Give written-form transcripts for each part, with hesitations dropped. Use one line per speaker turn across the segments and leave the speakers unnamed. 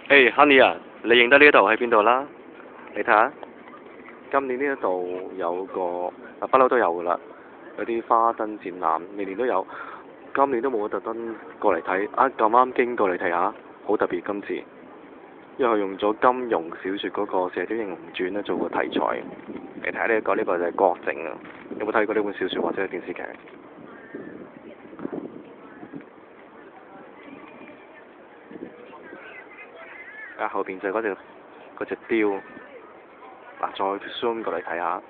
誒，Honey 啊，你認得呢一度喺邊度啦？你睇下，今年呢一度有個不嬲都有噶啦，有啲花燈展覽，年年都有。今年都冇特登過嚟睇，咁啱經過嚟睇下，好特別今次，因為佢用咗金庸小説嗰個《射雕英雄傳》咧做個題材。你睇下呢一個，呢個就係郭靖啊！有冇睇過呢本小説或者係電視劇？後邊就係嗰隻雕，再 zoom 過嚟睇下，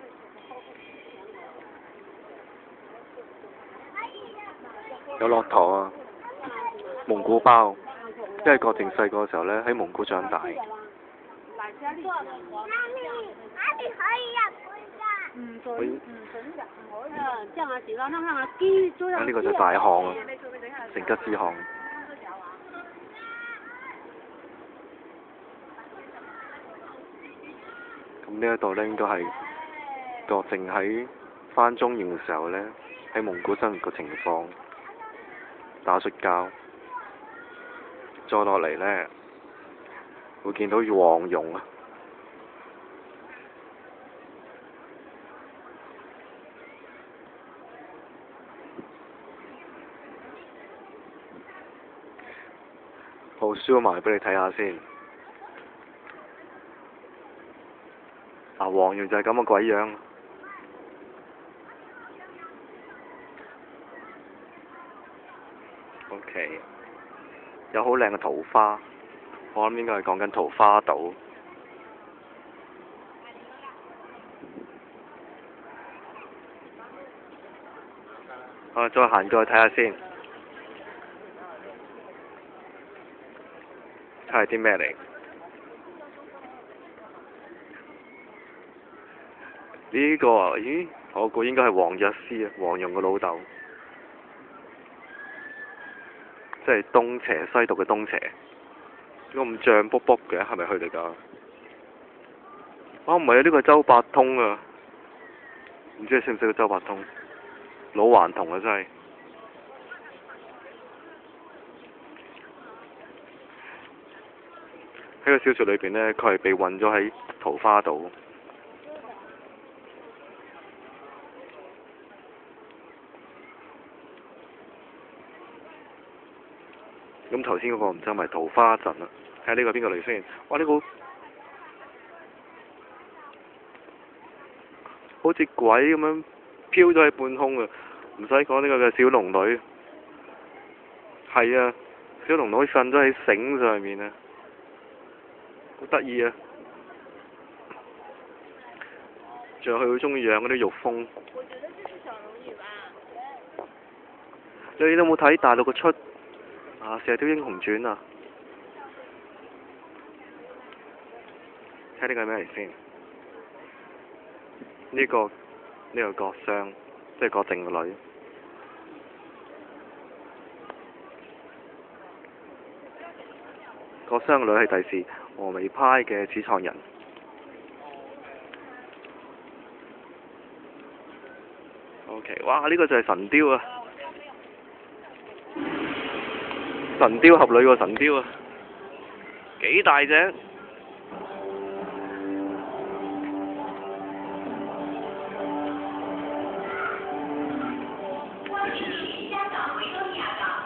有駱駝啊，蒙古包，因為郭靖細個嘅時候呢，喺蒙古長大。呢個就大漢啊，成吉思汗。咁呢一度呢，應該係郭靖喺返中原嘅時候呢，喺蒙古生活嘅情況，打摔跤。再落嚟呢，會見到黃蓉啊，好燒埋俾你睇下先。黃蓉就係咁嘅鬼樣。OK， 有好靚嘅桃花，我諗應該係講緊桃花島。再行過去睇下先，睇下啲咩嚟？呢個啊，咦？我估應該係黃藥師啊，黃蓉嘅老豆，即係東邪西毒嘅東邪。點解咁脹卜卜嘅？係咪佢嚟㗎？唔係啊，呢個係周伯通啊！唔知你識唔識個周伯通？老頑童啊，真係。喺個小説裏邊呢，佢係被困咗喺桃花島。咁頭先嗰個唔知係咪桃花陣啊？睇下呢個邊個嚟先？哇！呢個好似鬼咁樣飄咗喺半空啊！唔使講，呢個嘅小龍女。係啊，小龍女瞓咗喺繩上面啊，好得意啊！仲有佢好中意養嗰啲玉蜂。你有冇睇大陸嘅出《射雕英雄傳》啊？睇呢個係咩嚟先？呢個郭襄，即係郭靖個女。郭襄個女係第時峨眉派嘅始創人。OK， 哇！呢個就係神雕啊！神雕俠侶喎，神雕啊！幾大隻？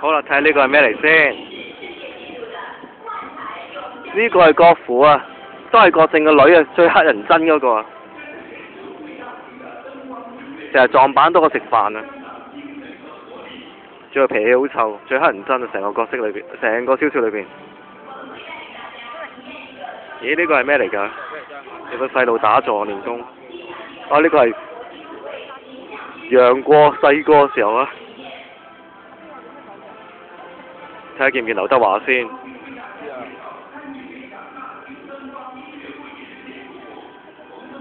好啦，睇下呢個係咩嚟先？呢個係郭芙啊，都係郭靖個女啊，最乞人憎嗰個啊，成日撞板多過食飯啊！仲有脾氣好臭，最乞人憎啊！成個角色裏邊，成個小説裏邊。咦？呢個係咩嚟㗎？有個細路打坐練功。呢個係楊過細個嘅時候啊！睇下見唔見劉德華先？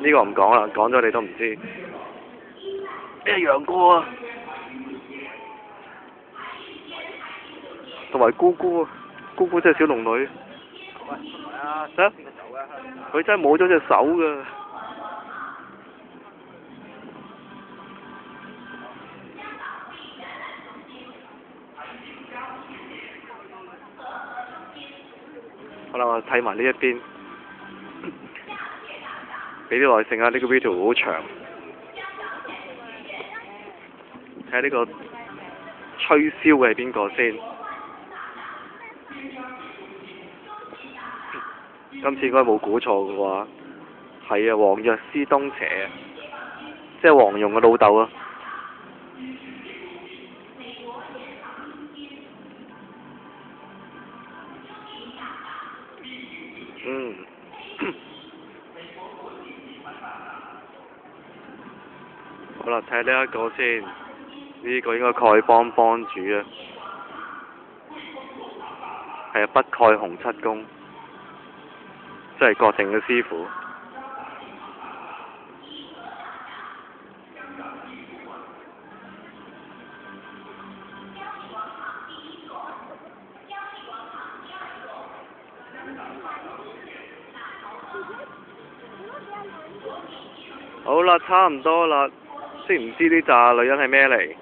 呢個唔講啦，講咗你都唔知。楊過啊！同埋姑姑啊，姑姑真係小龍女。佢真係冇咗隻手㗎。好啦，我睇埋呢一邊，俾啲耐性啊！呢個 video 好長，睇下呢個吹簫嘅係邊個先？今次應該冇估錯嘅話，係啊，黃藥師東邪，即係黃蓉嘅老豆啊！嗯，好啦，睇下呢一個先，呢個應該丐幫幫主啊，係啊，北丐洪七公，即係郭靖嘅師傅。好啦，差唔多啦，知唔知呢扎女人係咩嚟？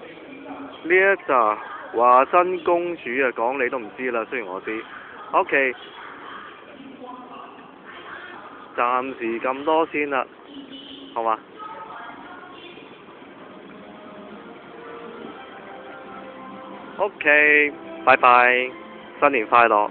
呢一扎華真公主啊，講你都唔知啦，雖然我知。OK， 暫時咁多先啦，好嘛？OK，拜拜，新年快樂。